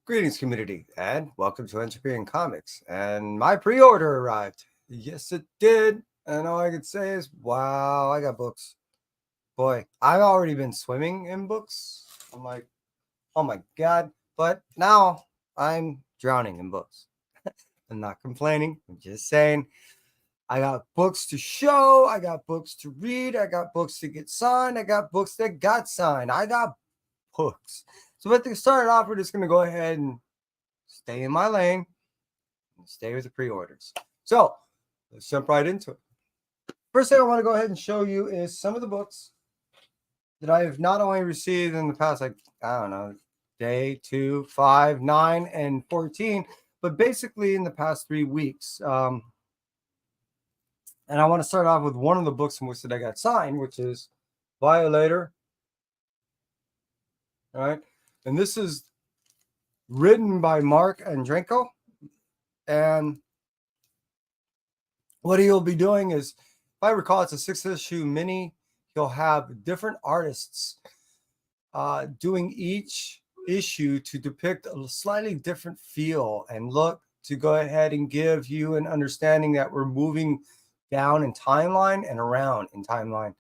Greetings, community, and welcome to Entropy and Comics. And my pre-order arrived. Yes, it did. And all I could say is, wow, I got books. Boy, I've already been swimming in books. I'm like, oh my God. But now I'm drowning in books. I'm not complaining. I'm just saying I got books to show. I got books to read. I got books to get signed. I got books that got signed. I got books. So with to start off, we're just going to go ahead and stay in my lane and stay with the pre-orders. So let's jump right into it. First thing I want to go ahead and show you is some of the books that I have not only received in the past, like, I don't know, day 2, 5, 9, and 14, but basically in the past 3 weeks. And I want to start off with one of the books in which that I got signed, which is Violator. All right. And this is written by Mark Andrenko. And what he'll be doing is, if I recall, it's a 6-issue mini. He'll have different artists doing each issue to depict a slightly different feel and look to go ahead and give you an understanding that we're moving down in timeline and around in timeline.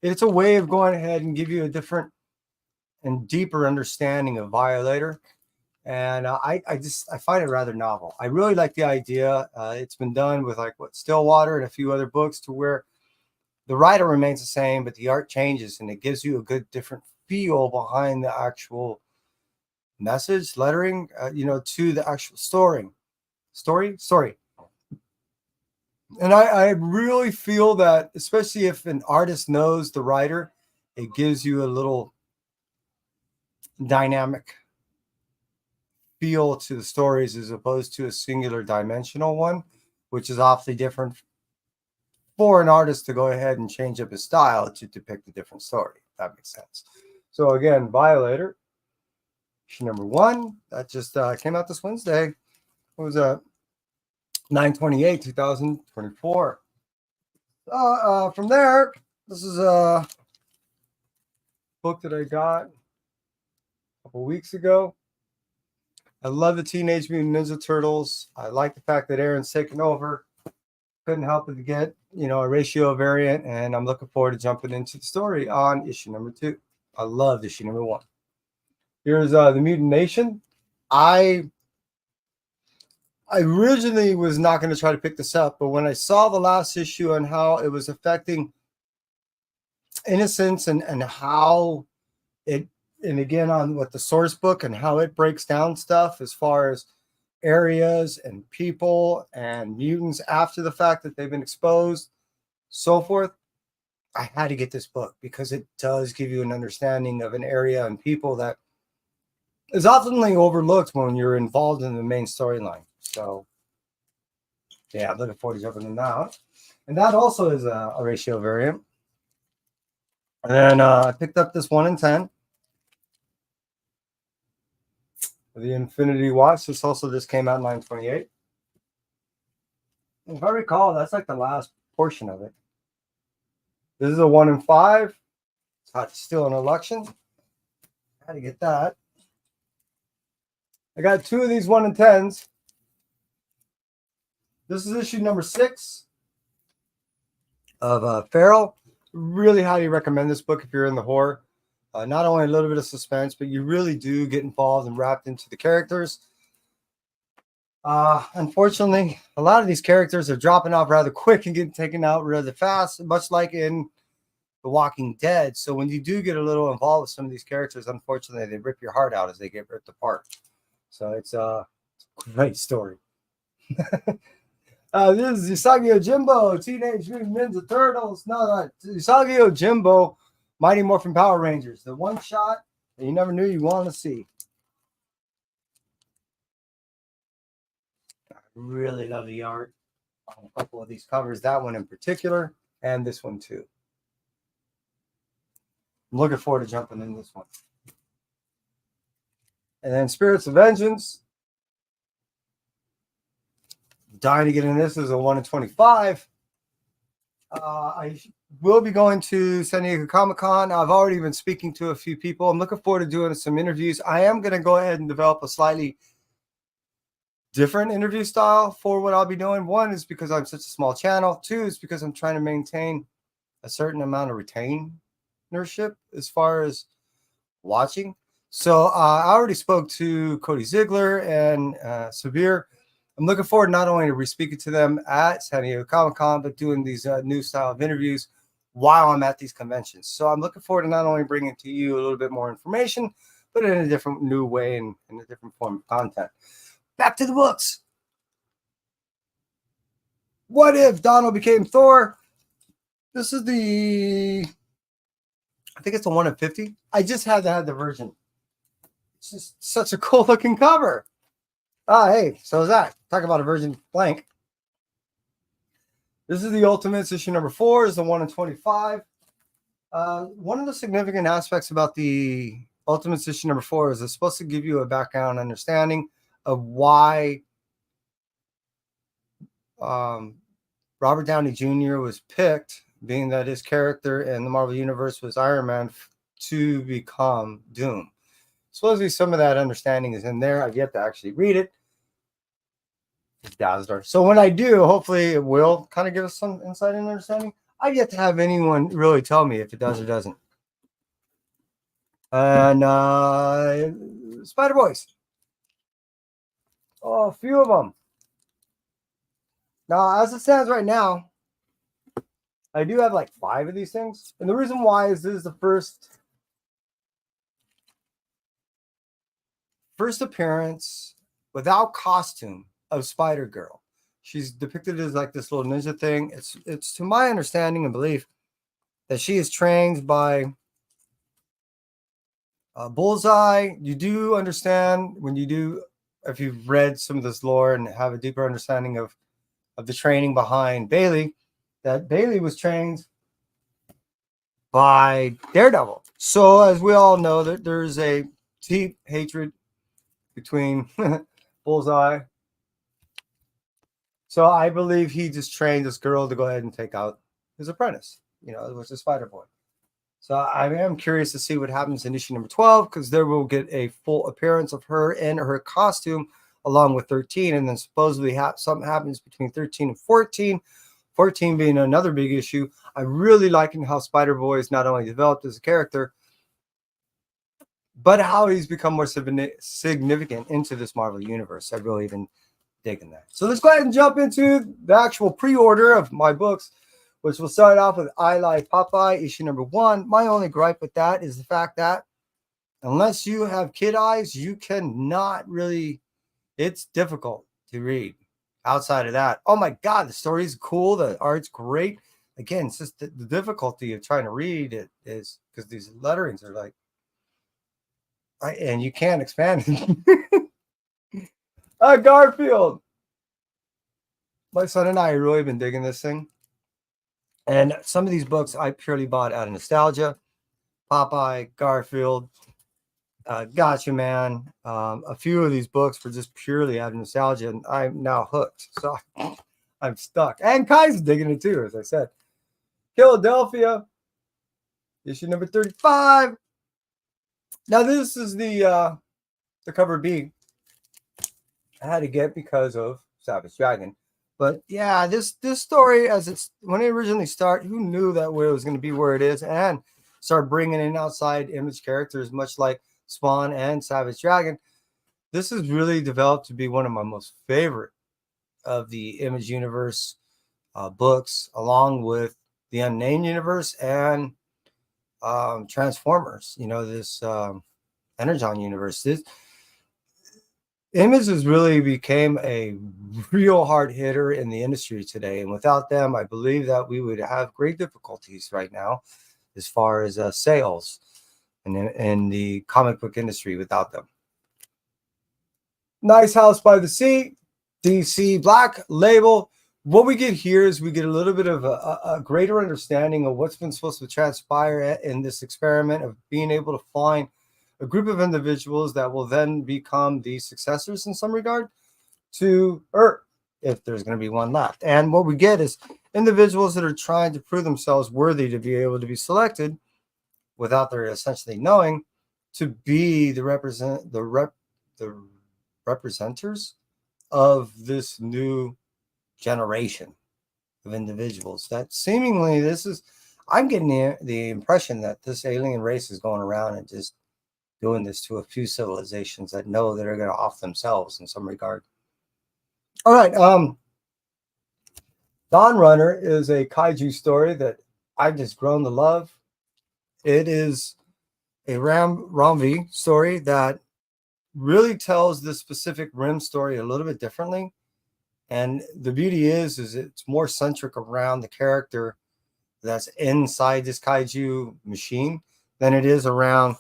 It's a way of going ahead and give you a different and deeper understanding of Violator. And I find it rather novel. I really like the idea. It's been done with Stillwater and a few other books to where the writer remains the same, but the art changes and it gives you a good different feel behind the actual message, lettering, to the actual story. And I really feel that, especially if an artist knows the writer, it gives you a little dynamic feel to the stories as opposed to a singular dimensional one, which is awfully different for an artist to go ahead and change up his style to depict a different story. If that makes sense. So again, Violator, issue number 1, that just came out this Wednesday. What was that? 9/28/2024. From there, this is a book that I got a couple weeks ago. I love the Teenage Mutant Ninja Turtles. I like the fact that Aaron's taken over. Couldn't help but to get, a ratio variant, and I'm looking forward to jumping into the story on issue number 2. I loved issue number 1. Here's the Mutant Nation. I originally was not going to try to pick this up, but when I saw the last issue and how it was affecting innocence and how it, and again on what the source book and how it breaks down stuff as far as areas and people and mutants after the fact that they've been exposed, so forth, I had to get this book because it does give you an understanding of an area and people that is oftenly overlooked when you're involved in the main storyline. So yeah, I'm looking forward to jumping in that. And that also is a ratio variant. And then I picked up this 1 in 10. The Infinity Watch. This also just came out 9/28. If I recall, that's like the last portion of it. This is a 1 in 5. It's still an election. Had to get that. I got 2 of these 1 in 10s. This is issue number 6 of Feral. Really highly recommend this book if you're in the horror. Not only a little bit of suspense, but you really do get involved and wrapped into the characters. Unfortunately, a lot of these characters are dropping off rather quick and getting taken out rather fast, much like in The Walking Dead. So when you do get a little involved with some of these characters, unfortunately, they rip your heart out as they get ripped apart. So it's a great story. This is Usagi Yojimbo, Teenage Mutant Ninja Turtles. No, not Usagi Yojimbo, Mighty Morphin Power Rangers. The one shot that you never knew you wanted to see. I really love the art on a couple of these covers. That one in particular, and this one too. I'm looking forward to jumping in this one. And then Spirits of Vengeance. Dying to get in this is a 1 in 25. I will be going to San Diego Comic-Con. I've already been speaking to a few people. I'm looking forward to doing some interviews. I am going to go ahead and develop a slightly different interview style for what I'll be doing. One is because I'm such a small channel. Two is because I'm trying to maintain a certain amount of retainership as far as watching. So I already spoke to Cody Ziegler and Sabir. I'm looking forward not only to re-speaking to them at San Diego Comic-Con, but doing these new style of interviews while I'm at these conventions. So I'm looking forward to not only bringing to you a little bit more information, but in a different new way and in a different form of content. Back to the books. What if Donald became Thor? This is I think it's the 1 of 50. I just had to have the version. It's just such a cool looking cover. Hey, so is that. Talk about a version blank. This is the Ultimates issue number 4. Is the 1 in 25. One of the significant aspects about the Ultimates issue number 4 is it's supposed to give you a background understanding of why Robert Downey Jr. was picked, being that his character in the Marvel Universe was Iron Man, to become Doom. Supposedly some of that understanding is in there. I've yet to actually read it. It's Dazzler. So when I do, hopefully it will kind of give us some insight and understanding. I've yet to have anyone really tell me if it does or doesn't. And Spider Boys. Oh, a few of them. Now, as it stands right now, I do have like 5 of these things. And the reason why is this is the first appearance without costume of Spider-Girl. She's depicted as like this little ninja thing. It's to my understanding and belief that she is trained by Bullseye. You do understand when you do, if you've read some of this lore and have a deeper understanding of the training behind Bailey, that Bailey was trained by Daredevil. So as we all know, that there's a deep hatred between Bullseye. So I believe he just trained this girl to go ahead and take out his apprentice, which is Spider-Boy. So I am curious to see what happens in issue number 12, because there we'll get a full appearance of her in her costume along with 13. And then supposedly something happens between 13 and 14. 14 being another big issue. I really liking how Spider-Boy is not only developed as a character, but how he's become more significant into this Marvel universe. I've really been digging that. So let's go ahead and jump into the actual pre-order of my books, which will start off with I Lie Popeye, issue number 1. My only gripe with that is the fact that unless you have kid eyes, you cannot really, it's difficult to read. Outside of that, oh my God, the story is cool. The art's great. Again, it's just the difficulty of trying to read it is because these letterings are like, and you can't expand it. Garfield. My son and I have really been digging this thing. And some of these books I purely bought out of nostalgia. Popeye, Garfield, Gotcha Man. A few of these books were just purely out of nostalgia, and I'm now hooked. So I'm stuck. And Kai's digging it too, as I said. Philadelphia, issue number 35. Now this is the cover B I had to get because of Savage Dragon. But yeah, this story, when it originally started, who knew that where it was going to be where it is, and start bringing in outside Image characters, much like Spawn and Savage Dragon. This has really developed to be one of my most favorite of the Image universe books, along with the Unnamed universe and Transformers. This Energon universe. This Image has really became a real hard hitter in the industry today, and without them, I believe that we would have great difficulties right now as far as sales in the comic book industry without them. Nice House by the Sea, DC Black Label. What we get here is we get a little bit of a greater understanding of what's been supposed to transpire in this experiment of being able to find a group of individuals that will then become the successors in some regard to Earth, if there's going to be one left. And what we get is individuals that are trying to prove themselves worthy to be able to be selected without their essentially knowing to be the representers of this new generation of individuals that seemingly I'm getting the impression that this alien race is going around and just doing this to a few civilizations that know that are going to off themselves in some regard. All right. Dawn Runner is a kaiju story that I've just grown to love. It is a Ramvi story that really tells this specific Rim story a little bit differently. And the beauty is it's more centric around the character that's inside this kaiju machine than it is around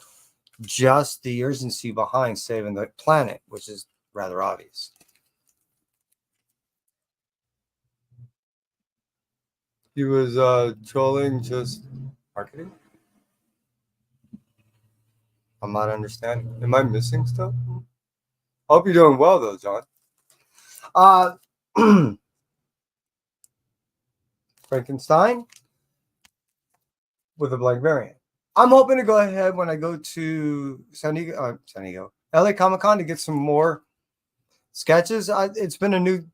just the urgency behind saving the planet, which is rather obvious. He was trolling just marketing. I'm not understanding. Am I missing stuff? Hope you're doing well though, John. Frankenstein with a blank variant. I'm hoping to go ahead when I go to San Diego, LA Comic-Con to get some more sketches. It's been a new,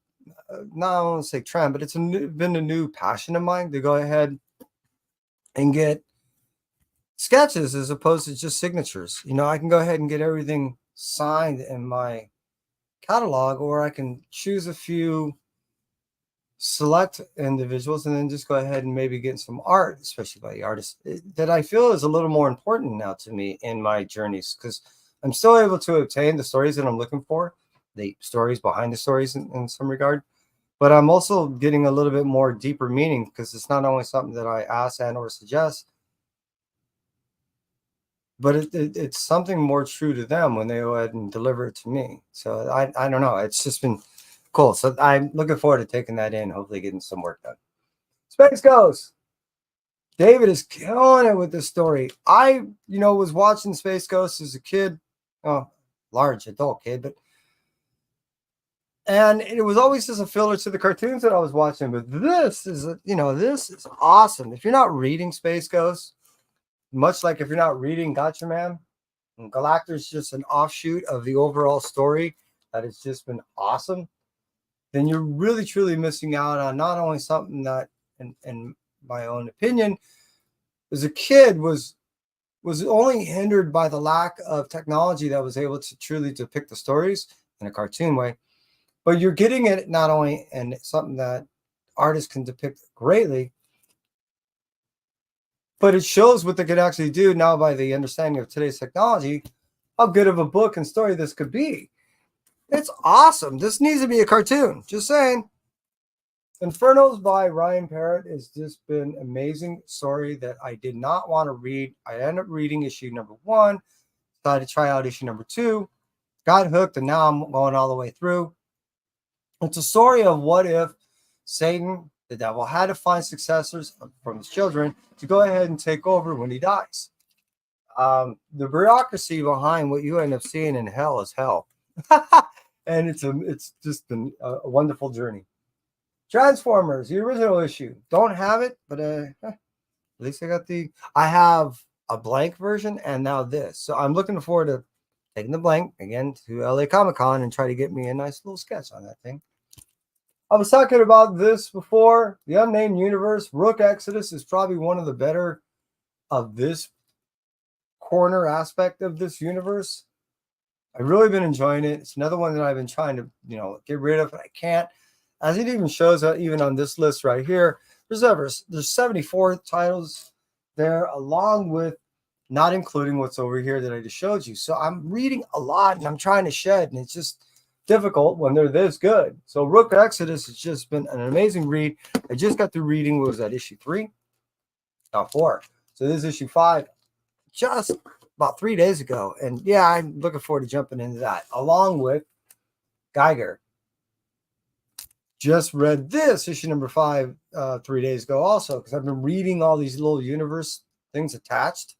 not I want to say trend, but it's been a new passion of mine to go ahead and get sketches as opposed to just signatures. You know, I can go ahead and get everything signed in my catalog, or I can choose a few select individuals and then just go ahead and maybe get some art, especially by the artist, that I feel is a little more important now to me in my journeys, because I'm still able to obtain the stories that I'm looking for, the stories behind the stories in some regard, but I'm also getting a little bit more deeper meaning, because it's not only something that I ask and or suggest, but it's something more true to them when they go ahead and deliver it to me. So I don't know. It's just been cool. So I'm looking forward to taking that in, hopefully getting some work done. Space Ghost. David is killing it with this story. I, was watching Space Ghost as a kid, large adult kid, and it was always just a filler to the cartoons that I was watching. But this is, this is awesome. If you're not reading Space Ghost, much like if you're not reading Gotcha Man, and Galactor's just an offshoot of the overall story that has just been awesome, then you're really, truly missing out on not only something that, in my own opinion, as a kid was only hindered by the lack of technology that was able to truly depict the stories in a cartoon way, but you're getting it not only in something that artists can depict greatly, but it shows what they could actually do now by the understanding of today's technology, how good of a book and story this could be. It's awesome. This needs to be a cartoon. Just saying. Infernos by Ryan Parrott has just been amazing story that I did not want to read. I ended up reading issue number 1, decided to try out issue number 2, got hooked, and now I'm going all the way through. It's a story of what if Satan, the devil, had to find successors from his children to go ahead and take over when he dies. The bureaucracy behind what you end up seeing in hell is hell. And it's just been a wonderful journey. Transformers, the original issue. Don't have it, but at least I have a blank version and now this. So I'm looking forward to taking the blank again to LA Comic-Con and try to get me a nice little sketch on that thing. I was talking about this before. The Unnamed Universe, Rook Exodus is probably one of the better of this corner aspect of this universe. I've really been enjoying it. It's another one that I've been trying to, get rid of, but I can't. As it even shows, even on this list right here, there's 74 titles there, along with not including what's over here that I just showed you. So I'm reading a lot and I'm trying to shed, and it's just difficult when they're this good. So Rook Exodus has just been an amazing read. I just got through reading, what was that, issue 3? Not 4. So this is issue 5, just about 3 days ago. And yeah, I'm looking forward to jumping into that, along with Geiger. Just read this, issue number 5, 3 days ago also, because I've been reading all these little universe things attached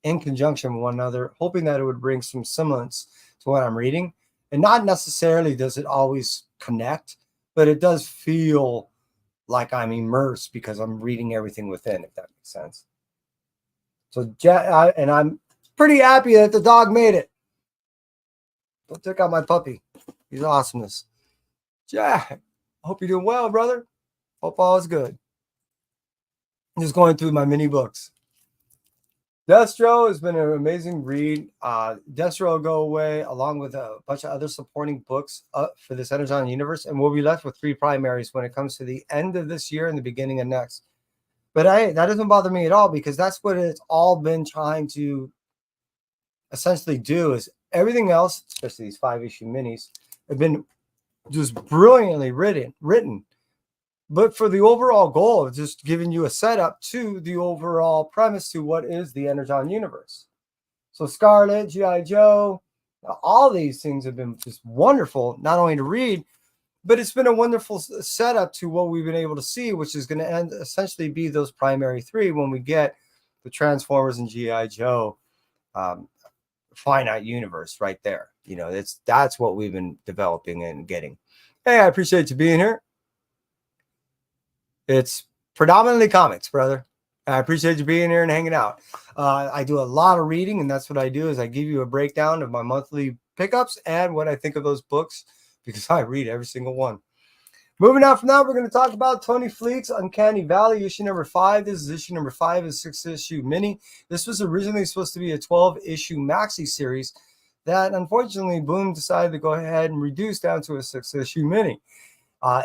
in conjunction with one another, hoping that it would bring some semblance to what I'm reading. And not necessarily does it always connect, but it does feel like I'm immersed because I'm reading everything within, if that makes sense. So, and I'm pretty happy that the dog made it. Don't take out my puppy. He's awesomeness. Jack, hope you're doing well, brother. Hope all is good. Just going through my mini books. Destro has been an amazing read. Destro will go away along with a bunch of other supporting books for this Energon universe, and we'll be left with 3 primaries when it comes to the end of this year and the beginning of next. But that doesn't bother me at all, because that's what it's all been trying to essentially do. Is everything else, especially these 5-issue minis, have been just brilliantly written. But for the overall goal of just giving you a setup to the overall premise to what is the Energon universe. So Scarlet, G.I. Joe, all these things have been just wonderful, not only to read, but it's been a wonderful setup to what we've been able to see, which is going to essentially be those primary 3 when we get the Transformers and G.I. Joe finite universe right there. You know, that's what we've been developing and getting. Hey, I appreciate you being here. It's predominantly comics, brother. I appreciate you being here and hanging out. I do a lot of reading, and that's what I do, is I give you a breakdown of my monthly pickups and what I think of those books, because I read every single one. Moving on from that, we're going to talk about Tony Fleek's Uncanny Valley, issue number 5. This is issue number 5, a 6-issue mini. This was originally supposed to be a 12-issue maxi series that, unfortunately, Boom decided to go ahead and reduce down to a 6-issue mini.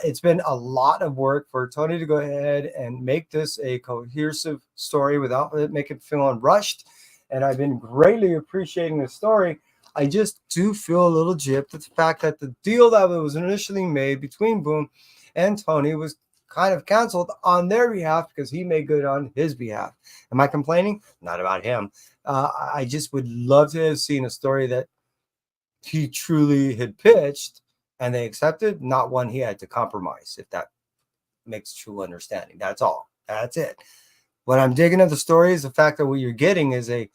It's been a lot of work for Tony to go ahead and make this a cohesive story without it making it feel rushed. And I've been greatly appreciating the story. I just do feel a little gypped at the fact that the deal that was initially made between Boom and Tony was kind of canceled on their behalf because he made good on his behalf. Am I complaining? Not about him. I just would love to have seen a story that he truly had pitched and they accepted, not one he had to compromise, if that makes true understanding. That's all. That's it. What I'm digging of the story is the fact that what you're getting is a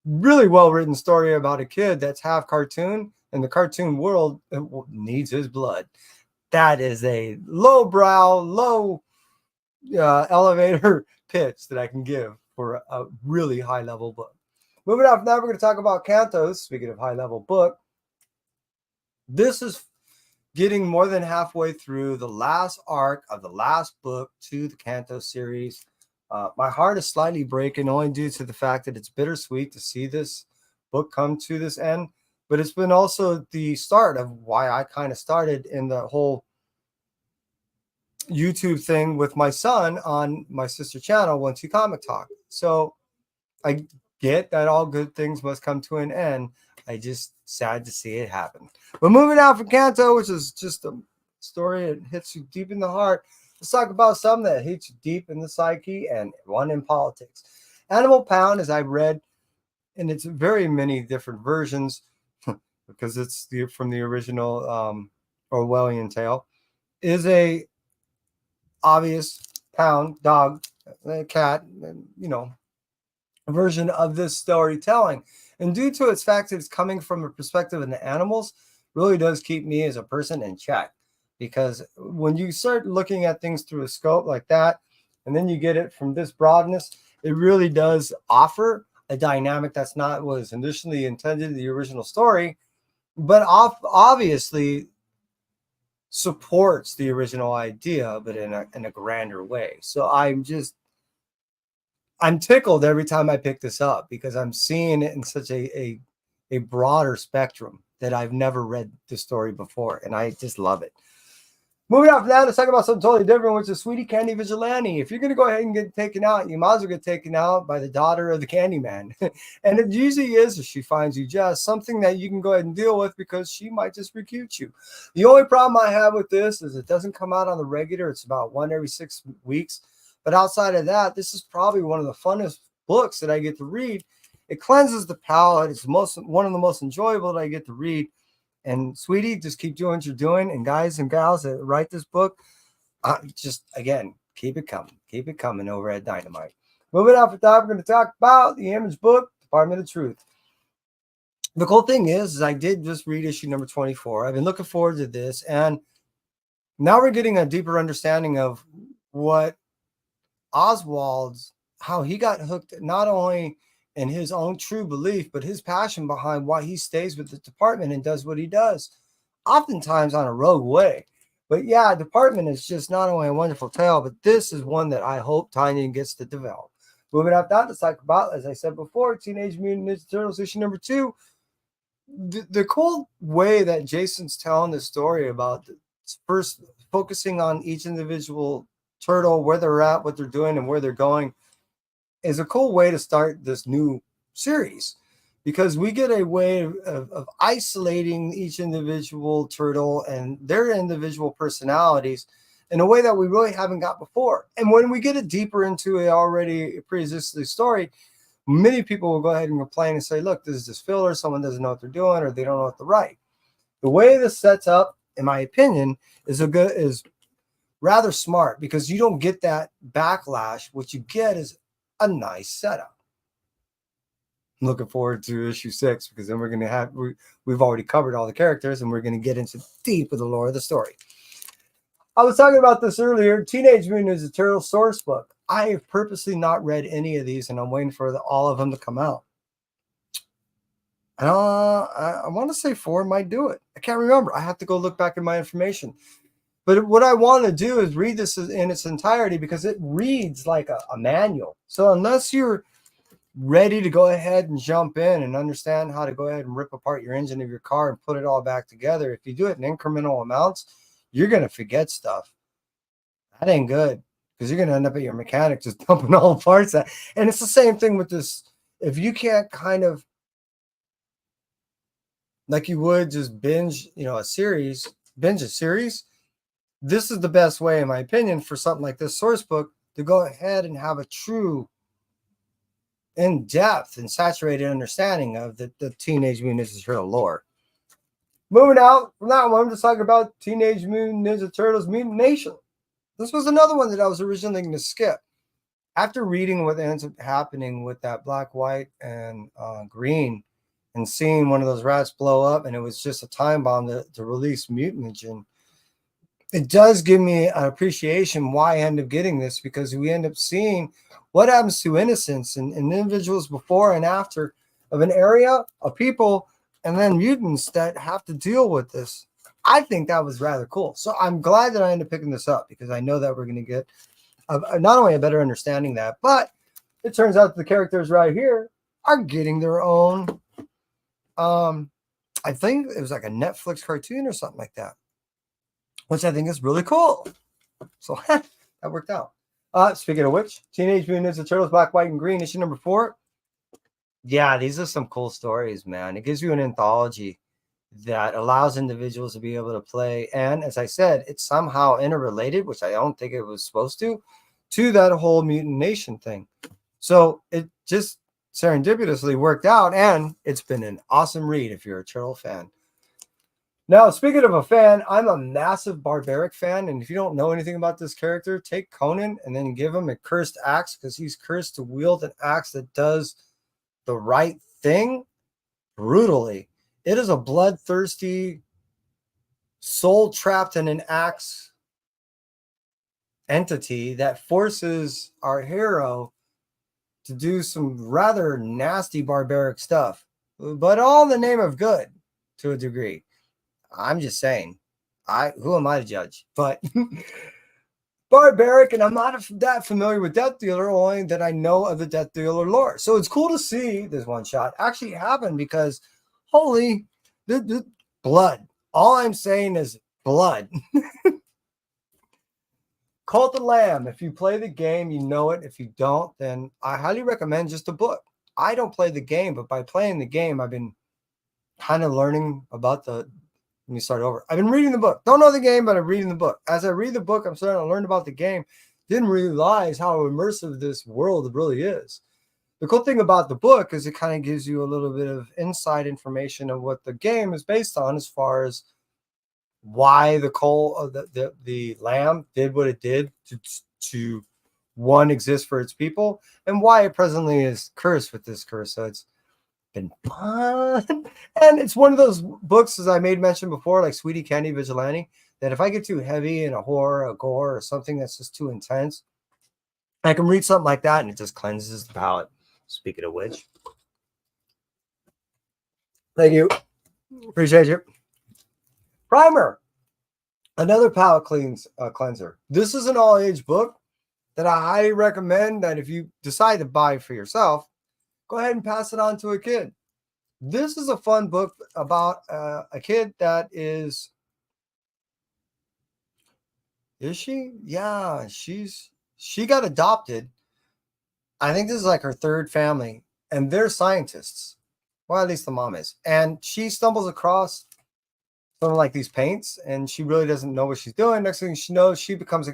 really well-written story about a kid that's half cartoon, and the cartoon world needs his blood. That is a lowbrow, low elevator pitch that I can give for a really high-level book. Moving on from that, we're going to talk about Cantos. Speaking of high-level book, this is getting more than halfway through the last arc of the last book to the Canto series. My heart is slightly breaking, only due to the fact that it's bittersweet to see this book come to this end. But it's been also the start of why I kind of started in the whole YouTube thing with my son on my sister channel, 1-2 Comic Talk. So I get that all good things must come to an end. I just sad to see it happen. But moving on from Canto, which is just a story that hits you deep in the heart, let's talk about some that hits you deep in the psyche and one in politics. Animal Pound, as I've read, and it's very many different versions because it's from the original Orwellian tale, is a obvious pound, dog, cat, you know, version of this storytelling. And due to its fact that it's coming from a perspective of the animals, really does keep me as a person in check. Because when you start looking at things through a scope like that, and then you get it from this broadness, it really does offer a dynamic that's not what was initially intended in the original story, but obviously supports the original idea, but in a grander way. So I'm tickled every time I pick this up because I'm seeing it in such a broader spectrum that I've never read the story before, and I just love it. Moving on from that, let's talk about something totally different, which is Sweetie Candy Vigilante. If you're going to go ahead and get taken out, you might as well get taken out by the daughter of the Candyman. And it usually is, if she finds you just, something that you can go ahead and deal with because she might just recruit you. The only problem I have with this is it doesn't come out on the regular. It's about one every 6 weeks. But outside of that, this is probably one of the funnest books that I get to read. It cleanses the palate. It's one of the most enjoyable that I get to read. And Sweetie, just keep doing what you're doing. And guys and gals that write this book, just, again, keep it coming. Keep it coming over at Dynamite. Moving on from that, we're going to talk about the Image book, Department of Truth. The cool thing is I did just read issue number 24. I've been looking forward to this. And now we're getting a deeper understanding of what Oswald's, how he got hooked not only in his own true belief, but his passion behind why he stays with the department and does what he does, oftentimes on a rogue way. But yeah, Department is just not only a wonderful tale, but this is one that I hope Tynion gets to develop. Moving up that, let's talk about, as I said before, Teenage Mutant Ninja Turtles issue number 2. The cool way that Jason's telling the story about first focusing on each individual turtle, where they're at, what they're doing, and where they're going, is a cool way to start this new series, because we get a way of isolating each individual turtle and their individual personalities in a way that we really haven't got before. And when we get it deeper into a already pre-existing story, many people will go ahead and complain and say, look, this is just filler. Someone doesn't know what they're doing, or they don't know what to write. The way this sets up, in my opinion, is rather smart, because you don't get that backlash. What you get is a nice setup. I'm looking forward to issue 6, because then we're going to have, we've already covered all the characters, and we're going to get into deep of the lore of the story. I was talking about this earlier. Teenage Mutant Ninja Turtles source book. I have purposely not read any of these, and I'm waiting for all of them to come out. I want to say 4 might do it. I can't remember. I have to go look back at my information. But what I want to do is read this in its entirety, because it reads like a manual. So unless you're ready to go ahead and jump in and understand how to go ahead and rip apart your engine of your car and put it all back together, if you do it in incremental amounts, you're going to forget stuff. That ain't good, because you're going to end up at your mechanic just dumping all the parts out. And it's the same thing with this. If you can't kind of, like you would just binge a series, this is the best way, in my opinion, for something like this source book to go ahead and have a true in-depth and saturated understanding of the Teenage Mutant Ninja Turtle lore. Moving out from that one, I'm just talking about Teenage Mutant Ninja Turtles Mutant Nation. This was another one that I was originally going to skip. After reading what ends up happening with that black, white, and green, and seeing one of those rats blow up, and it was just a time bomb to release mutagen, it does give me an appreciation why I end up getting this, because we end up seeing what happens to innocents and individuals before and after of an area of people, and then mutants that have to deal with this. I think that was rather cool. So I'm glad that I ended up picking this up, because I know that we're going to get not only a better understanding that, but it turns out the characters right here are getting their own, I think it was like a Netflix cartoon or something like that, which I think is really cool. So that worked out. Speaking of which, Teenage Mutant Ninja Turtles Black, White, and Green, issue number 4. Yeah, these are some cool stories, man. It gives you an anthology that allows individuals to be able to play. And as I said, it's somehow interrelated, which I don't think it was supposed to that whole Mutant Nation thing. So it just serendipitously worked out, and it's been an awesome read if you're a Turtle fan. Now, speaking of a fan, I'm a massive Barbaric fan, and if you don't know anything about this character, take Conan and then give him a cursed axe, because he's cursed to wield an axe that does the right thing brutally. It is a bloodthirsty, soul trapped in an axe entity that forces our hero to do some rather nasty barbaric stuff, but all in the name of good to a degree. I'm just saying, who am I to judge? But barbaric, and I'm not that familiar with Death Dealer, only that I know of the Death Dealer lore. So it's cool to see this one shot actually happen, because holy, the blood. All I'm saying is blood. Cult of Lamb. If you play the game, you know it. If you don't, then I highly recommend just the book. I don't play the game, but by playing the game, I've been kind of learning about the. Let me start over. I've been reading the book. Don't know the game, but I'm reading the book. As I read the book, I'm starting to learn about the game. Didn't realize how immersive this world really is. The cool thing about the book is it kind of gives you a little bit of inside information of what the game is based on, as far as why the lamb did what it did to one, exist for its people, and why it presently is cursed with this curse. So it's been fun. And it's one of those books, as I made mention before, like Sweetie Candy Vigilante, that if I get too heavy in a horror, a gore, or something that's just too intense, I can read something like that and it just cleanses the palate. Speaking of which, thank you. Appreciate you. Primer, another palate cleanser. This is an all-age book that I highly recommend that if you decide to buy for yourself, go ahead and pass it on to a kid. This is a fun book about a kid that is she? Yeah, she got adopted. I think this is like her third family, and they're scientists. Well, at least the mom is. And she stumbles across some like these paints, and she really doesn't know what she's doing. Next thing she knows, she becomes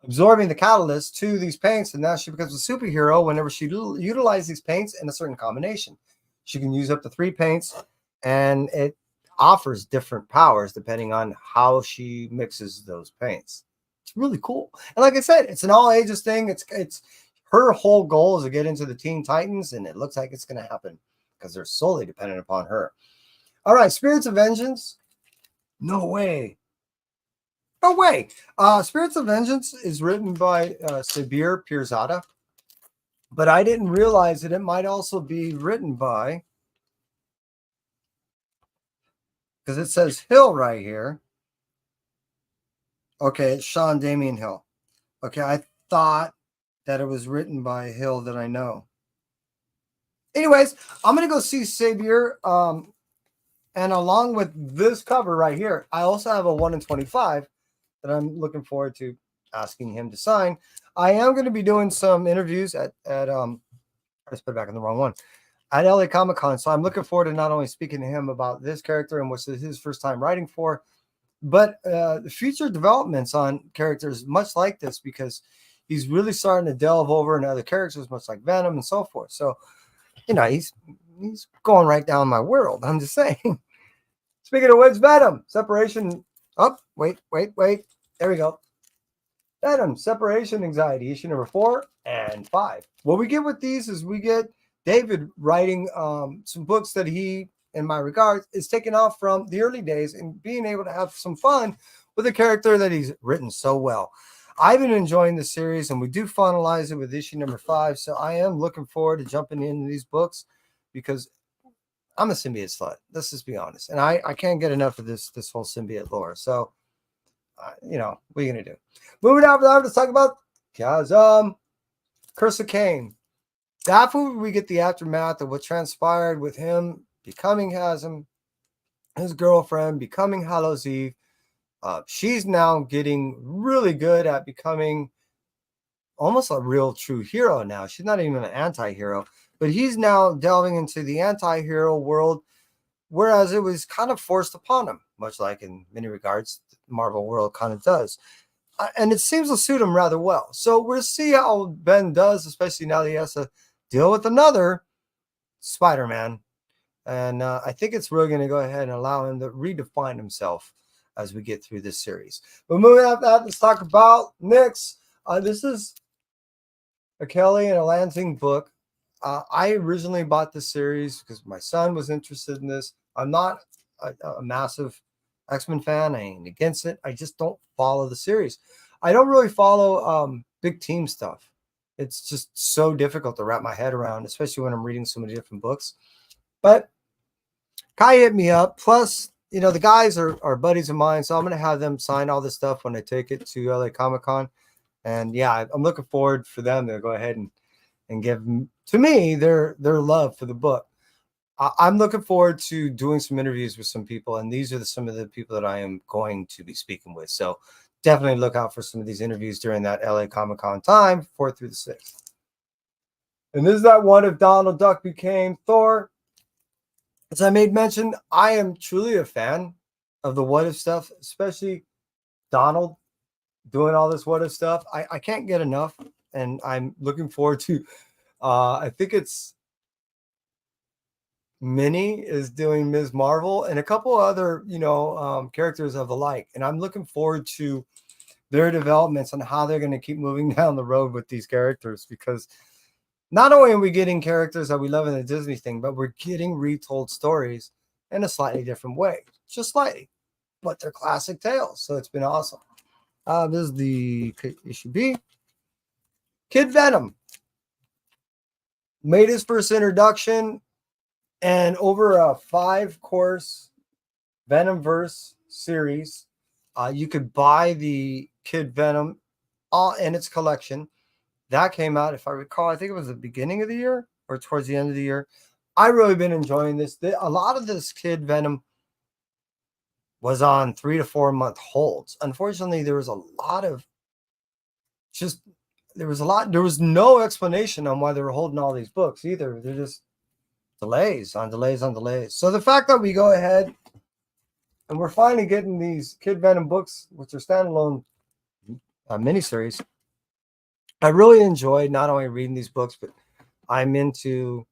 absorbing the catalyst to these paints, and now she becomes a superhero whenever she utilizes these paints in a certain combination. She can use up to 3 paints, and it offers different powers depending on how she mixes those paints. It's really cool. And like I said, it's an all ages thing. It's her whole goal is to get into the Teen Titans, and it looks like it's going to happen because they're solely dependent upon her. All right, Spirits of Vengeance. No way. No way. Spirits of Vengeance is written by Sabir Pirzada, but I didn't realize that it might also be written by, because it says Hill right here. Okay, it's Sean Damian Hill. Okay, I thought that it was written by Hill that I know. Anyways, I'm going to go see Sabir. And along with this cover right here, I also have a 1 in 25 that I'm looking forward to asking him to sign. I am going to be doing some interviews at I just put it back in the wrong one, at LA Comic Con. So I'm looking forward to not only speaking to him about this character and which is his first time writing for, but future developments on characters much like this, because he's really starting to delve over into other characters, much like Venom and so forth. So, you know, he's going right down my world. I'm just saying. Speaking of which, Venom, separation. Oh, wait. There we go. Venom, separation anxiety, issue number 4 and 5. What we get with these is we get David writing some books that he, in my regards, is taking off from the early days and being able to have some fun with a character that he's written so well. I've been enjoying the series, and we do finalize it with issue number 5. So I am looking forward to jumping into these books because I'm a symbiote slut. Let's just be honest. And I can't get enough of this whole symbiote lore. So, you know, what are you going to do? Moving on, let's talk about Chasm, Curse of Cain. After we get the aftermath of what transpired with him becoming Chasm, his girlfriend becoming Hallows Eve, she's now getting really good at becoming almost a real true hero now. She's not even an anti-hero, but he's now delving into the anti-hero world, whereas it was kind of forced upon him, much like in many regards the Marvel world kind of does. And it seems to suit him rather well. So we'll see how Ben does, especially now that he has to deal with another Spider-Man. And I think it's really going to go ahead and allow him to redefine himself as we get through this series. But moving on, let's talk about Nyx. This is a Kelly and a Lansing book. I originally bought this series because my son was interested in this. I'm not a massive X-Men fan. I ain't against it. I just don't follow the series. I don't really follow big team stuff. It's just so difficult to wrap my head around, especially when I'm reading so many different books. But Kai hit me up. Plus, you know, the guys are buddies of mine, so I'm going to have them sign all this stuff when I take it to LA Comic Con. And yeah, I'm looking forward for them to go ahead and give to me their love for the book. I'm looking forward to doing some interviews with some people, and these are some of the people that I am going to be speaking with. So definitely look out for some of these interviews during that LA Comic Con time, 4th through the 6th. And this is that one if Donald Duck became Thor. As I made mention, I am truly a fan of the what if stuff, especially Donald doing all this what if stuff. I can't get enough, and I'm looking forward to I think it's Minnie is doing Ms. Marvel and a couple other, you know, characters of the like. And I'm looking forward to their developments and how they're going to keep moving down the road with these characters, because not only are we getting characters that we love in the Disney thing, but we're getting retold stories in a slightly different way, just slightly. but they're classic tales. So it's been awesome. This is the issue B. Kid Venom made his first introduction, and over a 5-course Venomverse series, you could buy the Kid Venom all in its collection. That came out, if I recall, I think it was the beginning of the year or towards the end of the year. I've really been enjoying this. A lot of this Kid Venom was on 3 to 4 month holds. Unfortunately, there was no explanation on why they were holding all these books either. They're just delays on delays on delays. So the fact that we go ahead and we're finally getting these Kid Venom books, which are standalone miniseries, I really enjoyed not only reading these books, but I'm into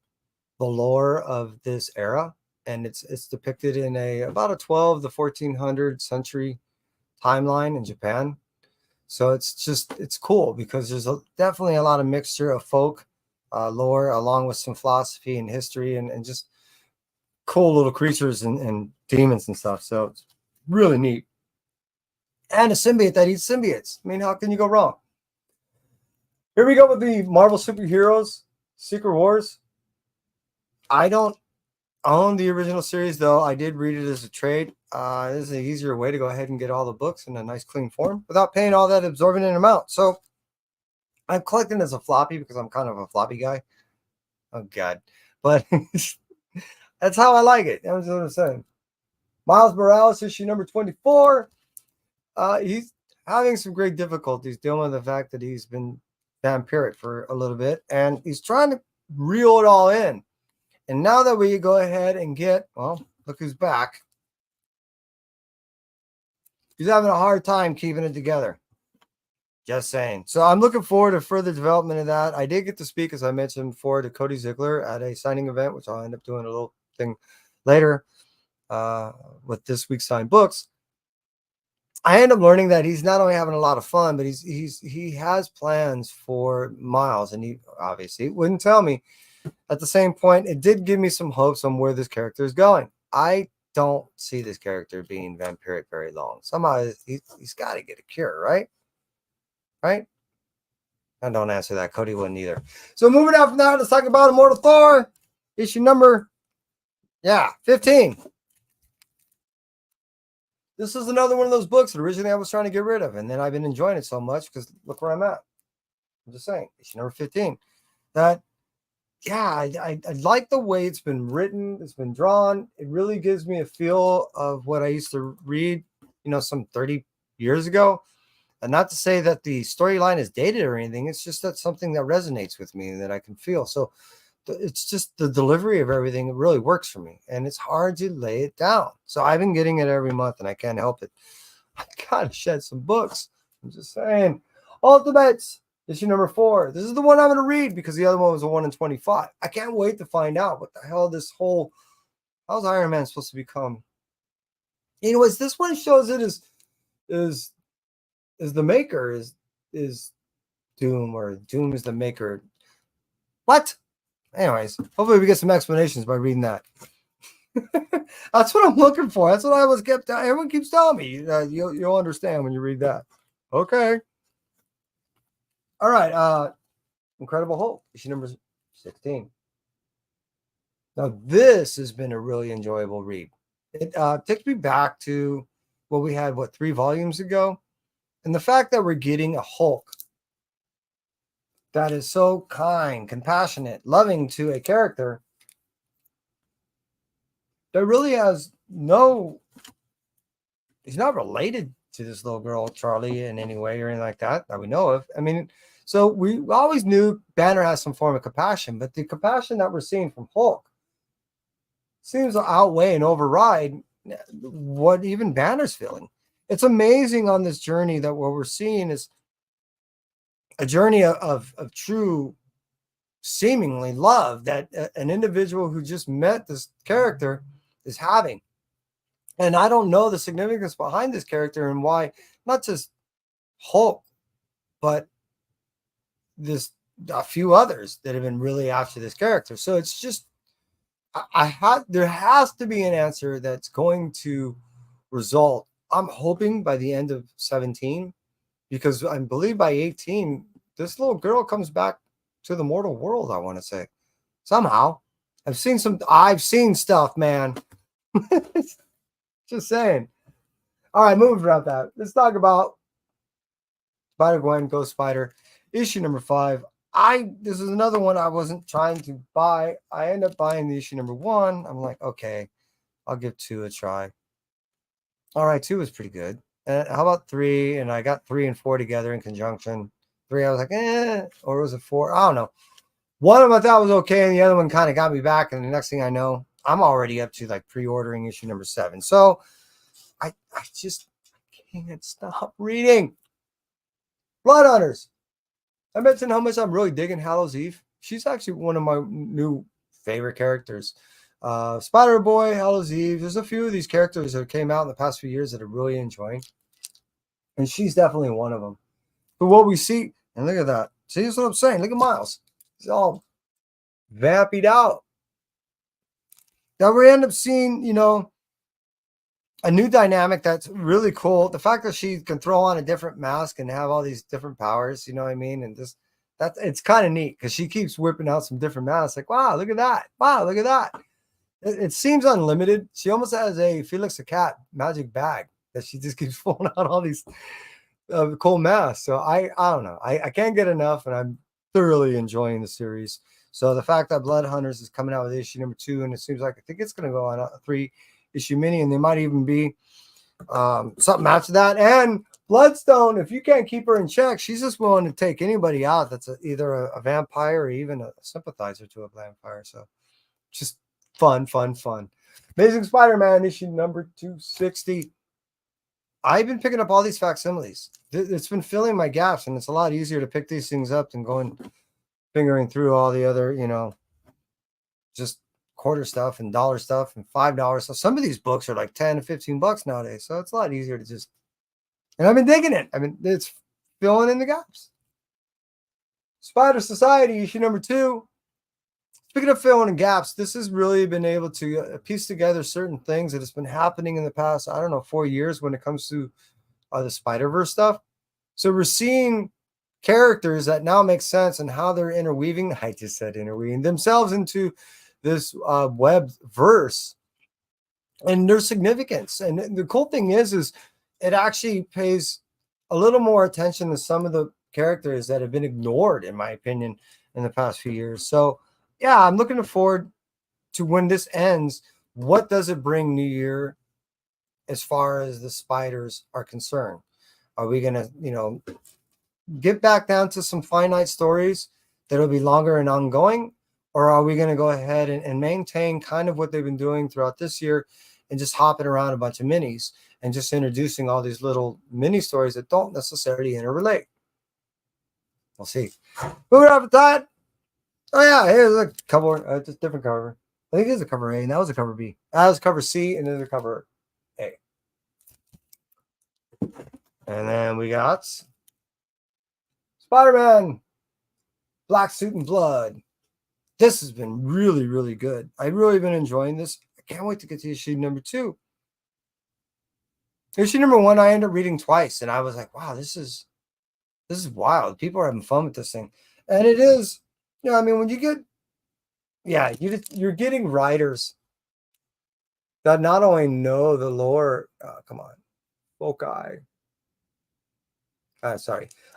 the lore of this era, and it's depicted in about a 12 to 1400 century timeline in Japan. So it's cool because there's definitely a lot of mixture of folk lore along with some philosophy and history and just cool little creatures and demons and stuff. So it's really neat. And a symbiote that eats symbiotes. I mean, how can you go wrong? Here we go with the Marvel Superheroes Secret Wars. I don't own the original series, though. I did read it as a trade. This is an easier way to go ahead and get all the books in a nice, clean form without paying all that exorbitant amount. So I'm collecting as a floppy because I'm kind of a floppy guy. Oh, God. But that's how I like it. That's what I'm saying. Miles Morales, issue number 24. He's having some great difficulties dealing with the fact that he's been vampiric for a little bit, and he's trying to reel it all in. And now that we go ahead and get, well, look who's back. He's having a hard time keeping it together. Just saying. So I'm looking forward to further development of that. I did get to speak, as I mentioned before, to Cody Ziegler at a signing event, which I'll end up doing a little thing later with this week's signed books. I end up learning that he's not only having a lot of fun, but he has plans for Miles, and he obviously wouldn't tell me. At the same point, it did give me some hopes on where this character is going. I don't see this character being vampiric very long. Somehow he's got to get a cure, right? Right? And don't answer that. Cody wouldn't either. So moving on from that, let's talk about Immortal Thor, issue number 15. This is another one of those books that originally I was trying to get rid of, and then I've been enjoying it so much because look where I'm at. I'm just saying, issue number 15. That, I like the way it's been written, it's been drawn. It really gives me a feel of what I used to read, some 30 years ago. And not to say that the storyline is dated or anything. It's just that something that resonates with me that I can feel. So it's just the delivery of everything. It really works for me. And it's hard to lay it down. So I've been getting it every month and I can't help it. I got to shed some books. I'm just saying. Ultimates, issue number 4. This is the one I'm going to read because the other one was a 1 in 25. I can't wait to find out what the hell how's Iron Man supposed to become? Anyways, this one shows it is the maker is Doom, or Doom is the maker. What? Anyways, hopefully we get some explanations by reading that. That's what I'm looking for. That's what everyone keeps telling me. You'll understand when you read that. Okay. All right. Incredible Hulk, issue number 16. Now, this has been a really enjoyable read. It takes me back to what we had, 3 volumes ago? And the fact that we're getting a Hulk that is so kind, compassionate, loving to a character that really has he's not related to this little girl, Charlie, in any way or anything like that we know of. I mean, so we always knew Banner has some form of compassion, but the compassion that we're seeing from Hulk seems to outweigh and override what even Banner's feeling. It's amazing on this journey that what we're seeing is a journey of true, seemingly love that an individual who just met this character is having. And I don't know the significance behind this character and why not just Hulk, but a few others that have been really after this character. So it's just, there has to be an answer that's going to result I'm hoping by the end of 17, because I believe by 18, this little girl comes back to the mortal world, I want to say. Somehow. I've seen stuff, man. Just saying. All right, moving around that. Let's talk about Spider-Gwen, Ghost Spider, issue number 5. This is another one I wasn't trying to buy. I end up buying the issue number 1. I'm like, okay, I'll give 2 a try. All right, 2 was pretty good. How about 3? And I got 3 and 4 together in conjunction. 3, I was like, or was it 4? I don't know. One of them I thought was okay, and the other one kind of got me back. And the next thing I know, I'm already up to like pre-ordering issue number 7. So I just can't stop reading. Blood Hunters. I mentioned how much I'm really digging Hallows Eve. She's actually one of my new favorite characters. Spider-Boy, Hallows Eve. There's a few of these characters that came out in the past few years that I'm really enjoying. And she's definitely one of them. But what we see, and look at that. See, that's what I'm saying. Look at Miles. He's all vampied out. Now we end up seeing, a new dynamic that's really cool. The fact that she can throw on a different mask and have all these different powers, you know what I mean? And it's kind of neat because she keeps whipping out some different masks. Like, wow, look at that. Wow, look at that. It seems unlimited. She almost has a Felix the Cat magic bag that she just keeps pulling out all these cool masks. So I don't know. I can't get enough, and I'm thoroughly enjoying the series. So the fact that Blood Hunters is coming out with issue number 2, and it seems like I think it's going to go on a 3-issue mini, and there might even be something after that. And Bloodstone, if you can't keep her in check, she's just willing to take anybody out that's either a vampire or even a sympathizer to a vampire. So just fun. Amazing Spider-Man issue number 260. I've been picking up all these facsimiles. It's been filling my gaps, and it's a lot easier to pick these things up than fingering through all the other, just quarter stuff and dollar stuff and $5. So some of these books are like 10 to 15 bucks nowadays. So it's a lot easier to just, and I've been digging it. I mean, it's filling in the gaps. Spider Society issue number 2. Speaking of filling in gaps, this has really been able to piece together certain things that has been happening in the past, 4 years when it comes to the Spider-Verse stuff. So we're seeing characters that now make sense and how they're interweaving. I just said interweaving themselves into this web verse and their significance. And the cool thing is it actually pays a little more attention to some of the characters that have been ignored, in my opinion, in the past few years. So yeah, I'm looking forward to when this ends. What does it bring New Year as far as the spiders are concerned? Are we going to, get back down to some finite stories that'll be longer and ongoing? Or are we going to go ahead and maintain kind of what they've been doing throughout this year and just hopping around a bunch of minis and just introducing all these little mini stories that don't necessarily interrelate? We'll see. Moving on with that. Oh, yeah, here's a cover, just different cover. I think it is a cover A, and that was a cover B. That was cover C, and there's a cover A. And then we got Spider-Man, Black Suit and Blood. This has been really, really good. I've really been enjoying this. I can't wait to get to issue number 2. Issue number 1, I ended up reading twice, and I was like, wow, this is wild. People are having fun with this thing. And it is, when you get, you're getting writers that not only know the lore,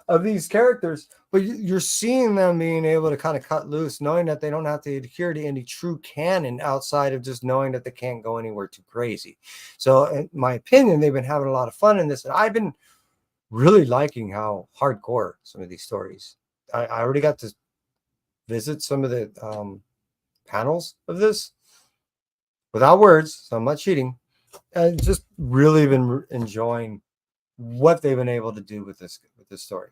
of these characters, but you're seeing them being able to kind of cut loose, knowing that they don't have to adhere to any true canon outside of just knowing that they can't go anywhere too crazy. So in my opinion, they've been having a lot of fun in this, and I've been really liking how hardcore some of these stories. I already got to visit some of the panels of this without words, so I'm not cheating. And just really been enjoying what they've been able to do with this story.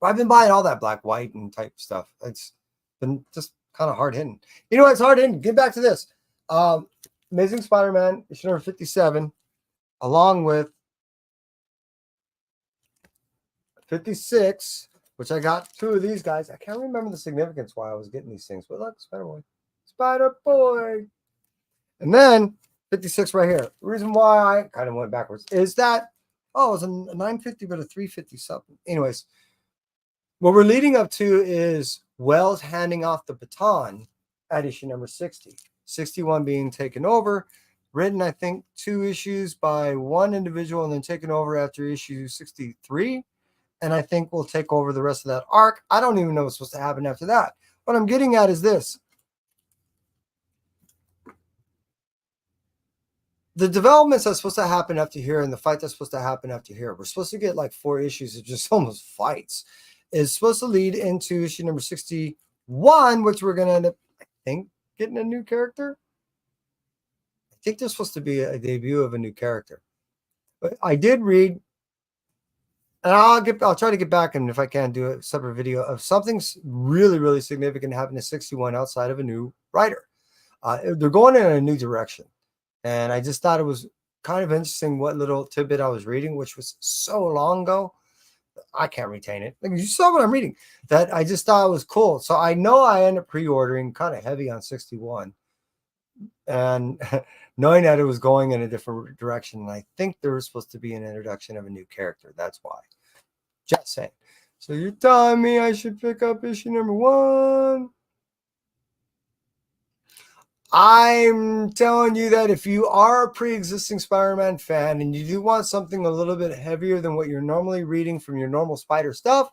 I've been buying all that black, white, and type stuff. It's been just kind of hard hitting. You know what? It's hard hitting. Get back to this. Amazing Spider-Man issue number 57, along with 56, which I got 2 of these guys. I can't remember the significance why I was getting these things, but look, Spider-Boy. And then 56 right here. The reason why I kind of went backwards is that, oh, it was a 950, but a 350 something. Anyways, what we're leading up to is Wells handing off the baton at issue number 60. 61 being taken over, written, I think, 2 issues by one individual and then taken over after issue 63. And I think we'll take over the rest of that arc. I don't even know what's supposed to happen after that. What I'm getting at is this. The developments that's supposed to happen after here and the fight that's supposed to happen after here, we're supposed to get like 4 issues of just almost fights, is supposed to lead into issue number 61, which we're going to end up, I think, getting a new character. I think there's supposed to be a debut of a new character. But I did read, and I'll try to get back, and if I can, do a separate video of something really, really significant happening to 61 outside of a new writer. They're going in a new direction. And I just thought it was kind of interesting what little tidbit I was reading, which was so long ago. I can't retain it. Like, you saw what I'm reading. That I just thought it was cool. So I know I ended up pre-ordering kind of heavy on 61. And knowing that it was going in a different direction. And I think there was supposed to be an introduction of a new character. That's why. Just saying. So you're telling me I should pick up issue number 1? I'm telling you that if you are a pre-existing Spider-Man fan and you do want something a little bit heavier than what you're normally reading from your normal Spider stuff,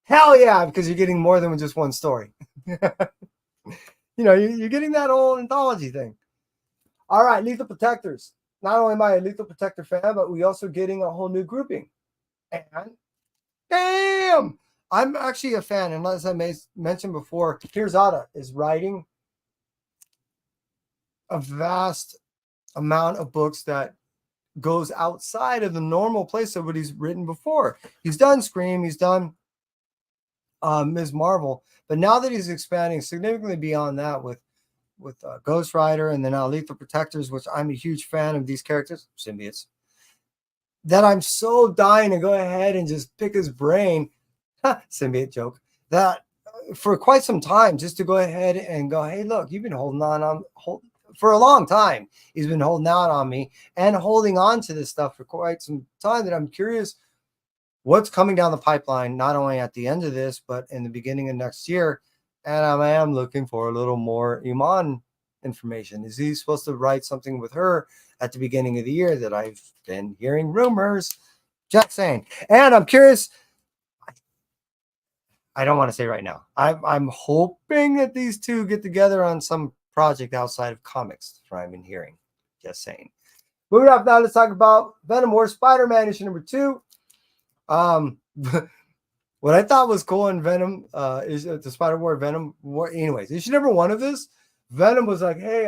hell yeah, because you're getting more than just one story. You're getting that whole anthology thing. All right, Lethal Protectors. Not only am I a Lethal Protector fan, but we also getting a whole new grouping. And damn, I'm actually a fan. And as I mentioned before, Pirzada is writing a vast amount of books that goes outside of the normal place of what he's written before. He's done Scream, he's done Ms. Marvel, but now that he's expanding significantly beyond that with Ghost Rider and then now Lethal Protectors, which I'm a huge fan of these characters, symbiotes, that I'm so dying to go ahead and just pick his brain, symbiote joke, that for quite some time, just to go ahead and go, hey, look, you've been holding on for a long time. He's been holding out on me and holding on to this stuff for quite some time, that I'm curious what's coming down the pipeline, not only at the end of this, but in the beginning of next year. And I am looking for a little more Iman information. Is he supposed to write something with her at the beginning of the year that I've been hearing rumors? Just saying. And I'm curious. I don't want to say right now. I'm hoping that these two get together on some project outside of comics, that's what I've been hearing. Just saying. Moving off now, let's talk about Venom War Spider-Man issue number 2. What I thought was cool in Venom is the Spider War Venom War. Anyways, issue number 1 of this, Venom was like, hey,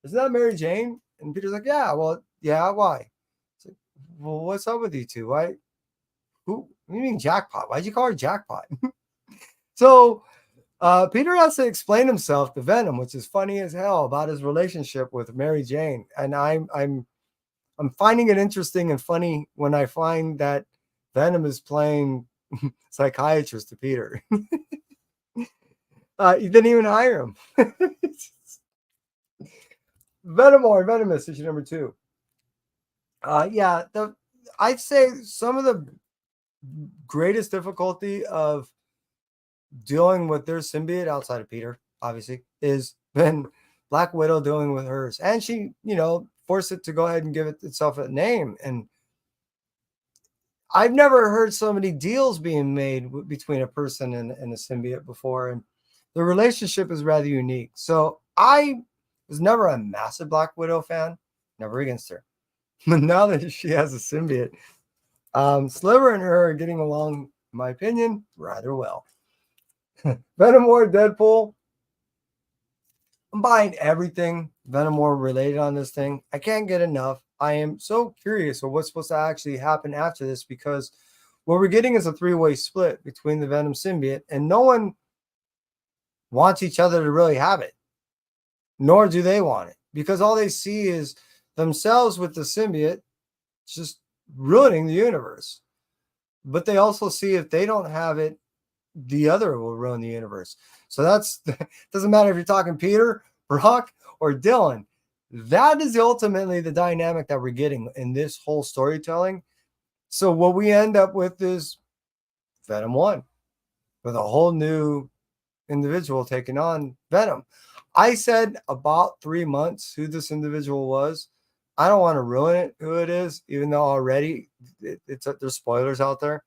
isn't that Mary Jane? And Peter's like, yeah, well, yeah, why? It's like, well, what's up with you two? Why? What do you mean Jackpot? Why'd you call her Jackpot? So Peter has to explain himself to Venom, which is funny as hell, about his relationship with Mary Jane. And I'm finding it interesting and funny when I find that Venom is playing psychiatrist to Peter. He didn't even hire him. Venom or Venomous issue number 2. I'd say some of the greatest difficulty of dealing with their symbiote outside of Peter, obviously, is been Black Widow dealing with hers. And she, forced it to go ahead and give itself a name. And I've never heard so many deals being made between a person and a symbiote before. And the relationship is rather unique. So I was never a massive Black Widow fan, never against her. But now that she has a symbiote, Sliver and her are getting along, in my opinion, rather well. Venom War Deadpool. I'm buying everything Venom War related on this thing. I can't get enough. I am so curious of what's supposed to actually happen after this, because what we're getting is a 3-way split between the Venom symbiote, and no one wants each other to really have it, nor do they want it, because all they see is themselves with the symbiote just ruining the universe. But they also see if they don't have it, the other will ruin the universe. So doesn't matter if you're talking Peter, Brock, or Dylan. That is ultimately the dynamic that we're getting in this whole storytelling. So what we end up with is Venom 1 with a whole new individual taking on Venom. I said about 3 months who this individual was. I don't want to ruin it, who it is, even though already there's spoilers out there.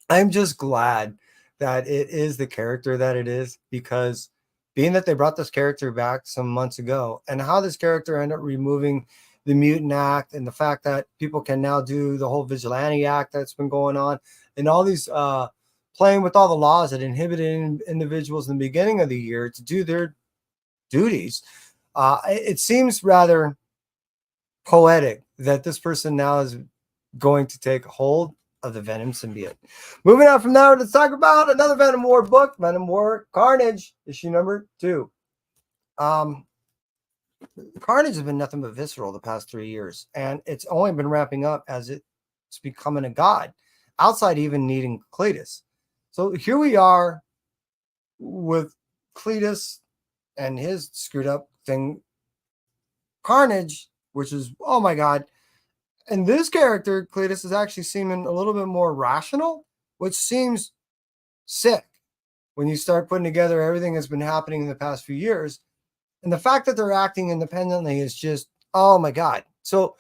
I'm just glad that it is the character that it is, because being that they brought this character back some months ago, and how this character ended up removing the Mutant Act, and the fact that people can now do the whole Vigilante Act that's been going on, and all these playing with all the laws that inhibited individuals in the beginning of the year to do their duties. It seems rather poetic that this person now is going to take hold of the Venom symbiote. Moving on from there, let's talk about another Venom War book, Venom War Carnage, issue number 2. Carnage has been nothing but visceral the past 3 years, and it's only been ramping up as it's becoming a god, outside even needing Cletus. So here we are with Cletus and his screwed up thing, Carnage, which is, oh my god. And this character, Cletus, is actually seeming a little bit more rational, which seems sick when you start putting together everything that's been happening in the past few years. And the fact that they're acting independently is just, oh my god. So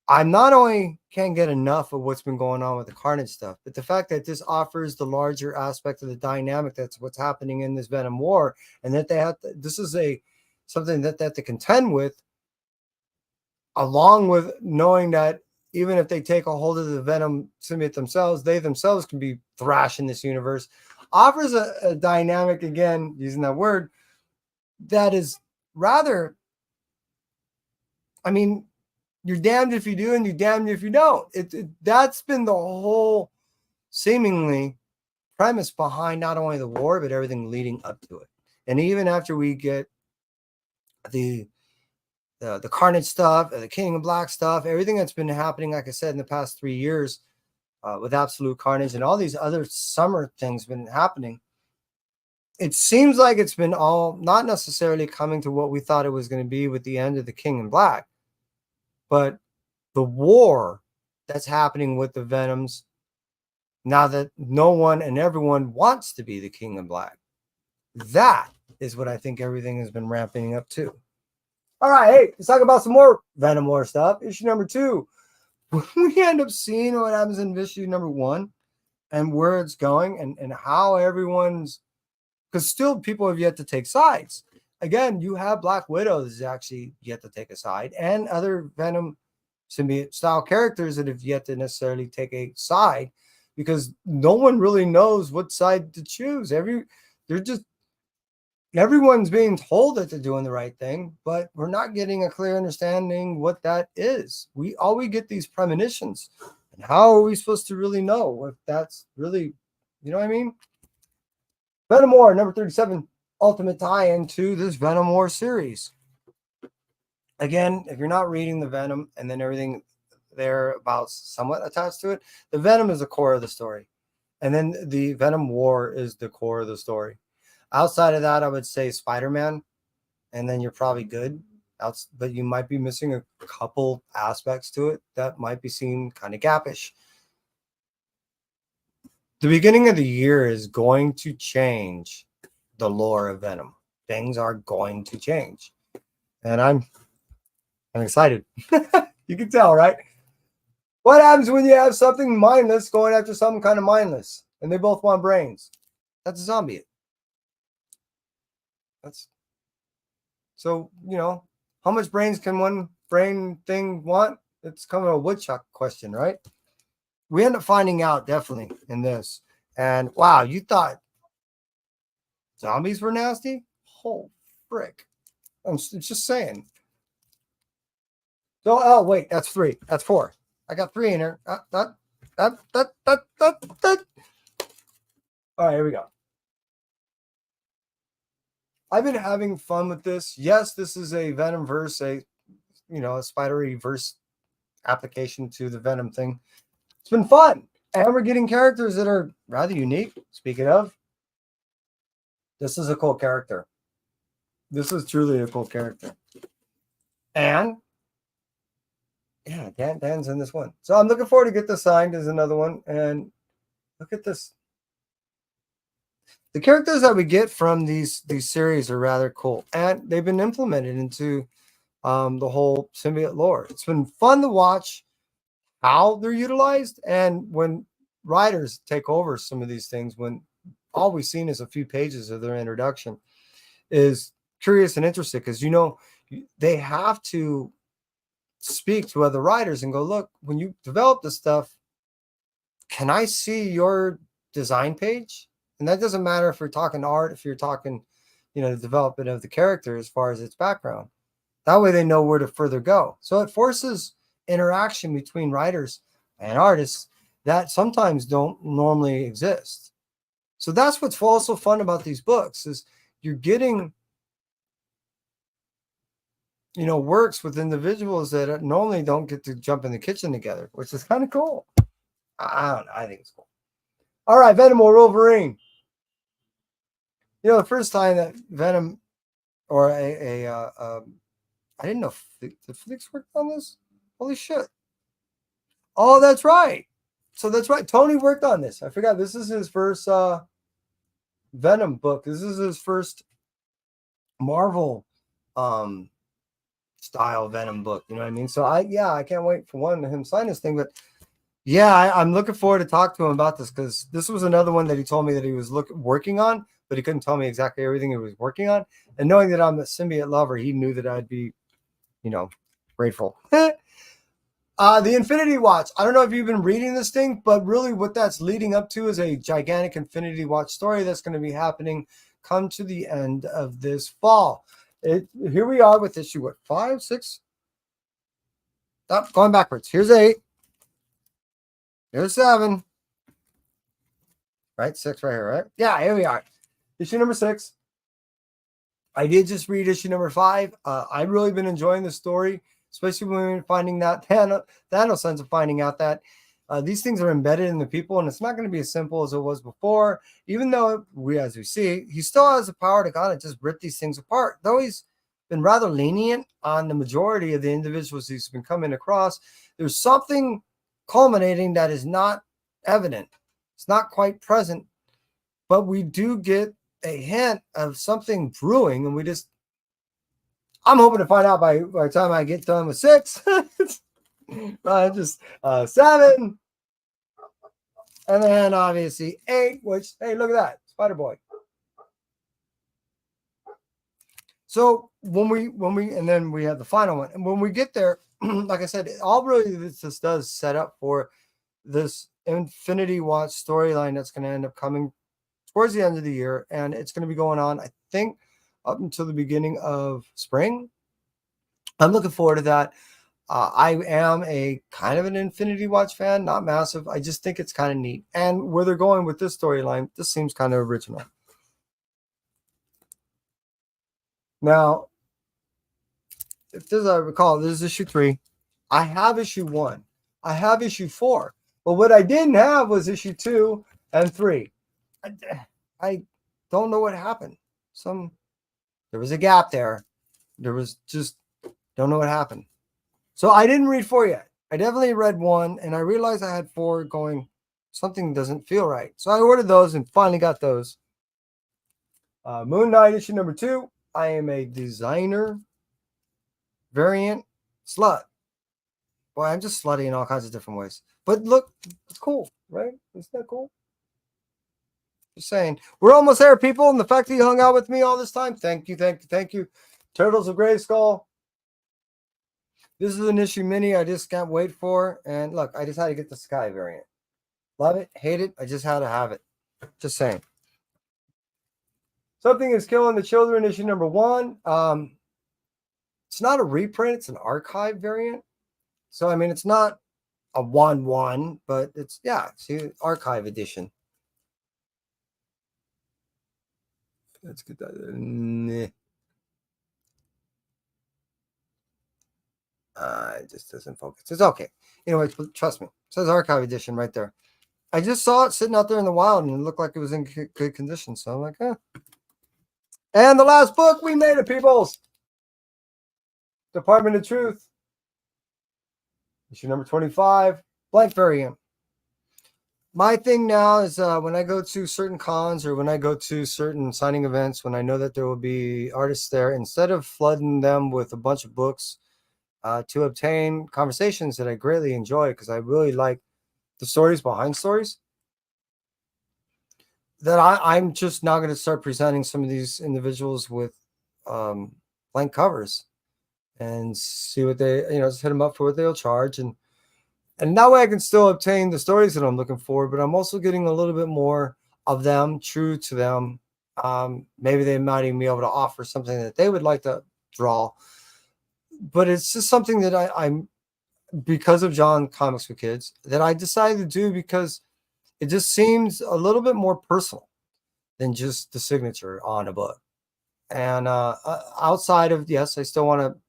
I not only can't get enough of what's been going on with the Carnage stuff, but the fact that this offers the larger aspect of the dynamic that's what's happening in this Venom War, and that they have to, this is something that they have to contend with, along with knowing that even if they take a hold of the Venom symbiote themselves, they themselves can be thrashed in this universe, offers a dynamic, again, using that word, that is rather, I mean, you're damned if you do and you're damned if you don't. That's been the whole seemingly premise behind not only the war, but everything leading up to it. And even after we get the Carnage stuff, the King of Black stuff, everything that's been happening, like I said, in the past 3 years with Absolute Carnage and all these other summer things been happening, it seems like it's been all not necessarily coming to what we thought it was going to be with the end of the King in Black, but the war that's happening with the Venoms now that no one and everyone wants to be the King in Black. That is what I think everything has been ramping up to. All right, hey, let's talk about some more Venom War stuff. Issue number 2. We end up seeing what happens in issue number 1 and where it's going, and how everyone's, because still people have yet to take sides. Again, you have Black Widow that is actually yet to take a side, and other Venom symbiote style characters that have yet to necessarily take a side, because no one really knows what side to choose. Everyone's being told that they're doing the right thing, but we're not getting a clear understanding what that is. We get these premonitions, and how are we supposed to really know if that's really, you know what I mean? Venom War number 37, ultimate tie-in to this Venom War series. Again, if you're not reading the Venom and then everything there about somewhat attached to it, the Venom is the core of the story, and then the Venom War is the core of the story. Outside of that, I would say Spider-Man, and then you're probably good. But you might be missing a couple aspects to it that might be seen kind of gapish. The beginning of the year is going to change the lore of Venom. Things are going to change, and I'm excited. You can tell, right? What happens when you have something mindless going after something kind of mindless, and they both want brains? That's a zombie. That's so, how much brains can one brain thing want? It's kind of a woodchuck question, right? We end up finding out definitely in this. And wow, you thought zombies were nasty? Oh, frick. I'm just saying. So, oh, wait, that's 3. That's 4. I got 3 in there. All right, here we go. I've been having fun with this. Yes, this is a Venom verse, a spidery verse application to the Venom thing. It's been fun. And we're getting characters that are rather unique. Speaking of, this is a cool character. This is truly a cool character. And yeah, Dan's in this one. So I'm looking forward to get this signed as another one. And look at this. The characters that we get from these series are rather cool. And they've been implemented into the whole symbiote lore. It's been fun to watch how they're utilized. And when writers take over some of these things, when all we've seen is a few pages of their introduction, is curious and interested because, you know, they have to speak to other writers and go, look, when you develop this stuff, can I see your design page? And that doesn't matter if you're talking art, if you're talking, you know, the development of the character as far as its background. That way they know where to further go. So it forces interaction between writers and artists that sometimes don't normally exist. So that's what's also fun about these books is you're getting, you know, works with individuals that normally don't get to jump in the kitchen together, which is kind of cool. I don't know. I think it's cool. All right, Venom or Wolverine. You know, the first time that Venom or I didn't know the Flix worked on this. Holy shit! Oh, that's right. So that's right. Tony worked on this. I forgot. This is his first Venom book. This is his first Marvel style Venom book. You know what I mean? So I can't wait for one him sign this thing. But yeah, I'm looking forward to talk to him about this because this was another one that he told me that he was working on, but he couldn't tell me exactly everything he was working on. And knowing that I'm a symbiote lover, he knew that I'd be, you know, grateful. The Infinity Watch. I don't know if you've been reading this thing, but really what that's leading up to is a gigantic Infinity Watch story that's going to be happening come to the end of this fall. Here we are with issue, what, 5, 6? Stop going backwards. Here's 8. Here's 7. Right? 6 right here, right? Yeah, here we are. Issue number 6. I did just read issue number 5. I've really been enjoying the story, especially when we're finding out Thanos sense of finding out that these things are embedded in the people, and it's not going to be as simple as it was before. Even though as we see, he still has the power to kind of just rip these things apart. Though he's been rather lenient on the majority of the individuals he's been coming across, there's something culminating that is not evident. It's not quite present, but we do get a hint of something brewing, and I'm hoping to find out by the time I get done with 6. Just 7, and then obviously 8, which, hey, look at that, Spider-Boy. So when we and then we have the final one, and when we get there, like I said, all really this does set up for this Infinity Watch storyline that's going to end up coming towards the end of the year, and it's going to be going on, I think, up until the beginning of spring. I'm looking forward to that. I am a kind of an Infinity Watch fan, not massive. I just think it's kind of neat. And where they're going with this storyline, this seems kind of original. Now, if this I recall, this is issue 3. I have issue 1. I have issue 4. But what I didn't have was issue 2 and 3. I don't know what happened. There was a gap there. There was just, don't know what happened. So I didn't read 4 yet. I definitely read 1, and I realized I had 4 going, something doesn't feel right. So I ordered those and finally got those. Moon Knight issue number 2. I am a designer variant slut. Boy, I'm just slutty in all kinds of different ways. But look, it's cool, right? Isn't that cool? Just saying. We're almost there, people. And the fact that you hung out with me all this time, thank you, thank you, thank you. Turtles of Grayskull. This is an issue mini I just can't wait for. And look, I just had to get the Sky variant. Love it, hate it. I just had to have it. Just saying. Something is Killing the Children, issue number 1. It's not a reprint. It's an archive variant. So, I mean, it's not a 1-1, but it's, yeah, see, archive edition. Let's get that. It just doesn't focus. It's okay. Anyways, trust me. It says archive edition right there. I just saw it sitting out there in the wild, and it looked like it was in good condition. So I'm like, eh. And the last book, we made it, peoples. Department of Truth, issue number 25, blank variant. My thing now is when I go to certain cons or when I go to certain signing events, when I know that there will be artists there, instead of flooding them with a bunch of books to obtain conversations that I greatly enjoy, because I really like the stories behind stories, that I'm just now going to start presenting some of these individuals with blank covers and see what they, just hit them up for what they'll charge. And that way I can still obtain the stories that I'm looking for, but I'm also getting a little bit more of them, true to them. Maybe they might even be able to offer something that they would like to draw. But it's just something that I'm, because of John Comics for Kids, that I decided to do because it just seems a little bit more personal than just the signature on a book. And outside of, yes, I still want to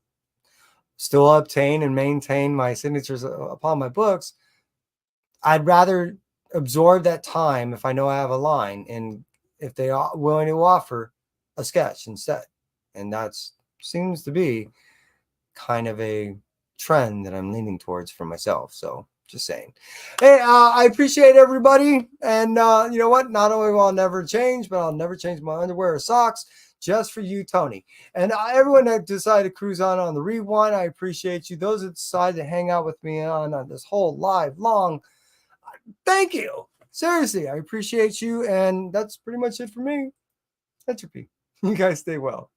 still obtain and maintain my signatures upon my books. I'd rather absorb that time if I know I have a line, and if they are willing to offer a sketch instead. And that seems to be kind of a trend that I'm leaning towards for myself. So just saying. Hey, I appreciate everybody. And you know what? Not only will I never change, but I'll never change my underwear or socks just for you, Tony. And everyone that decided to cruise on the rewind, I appreciate you. Those that decided to hang out with me on this whole live long, thank you. Seriously, I appreciate you. And that's pretty much it for me. Entropy. You guys stay well.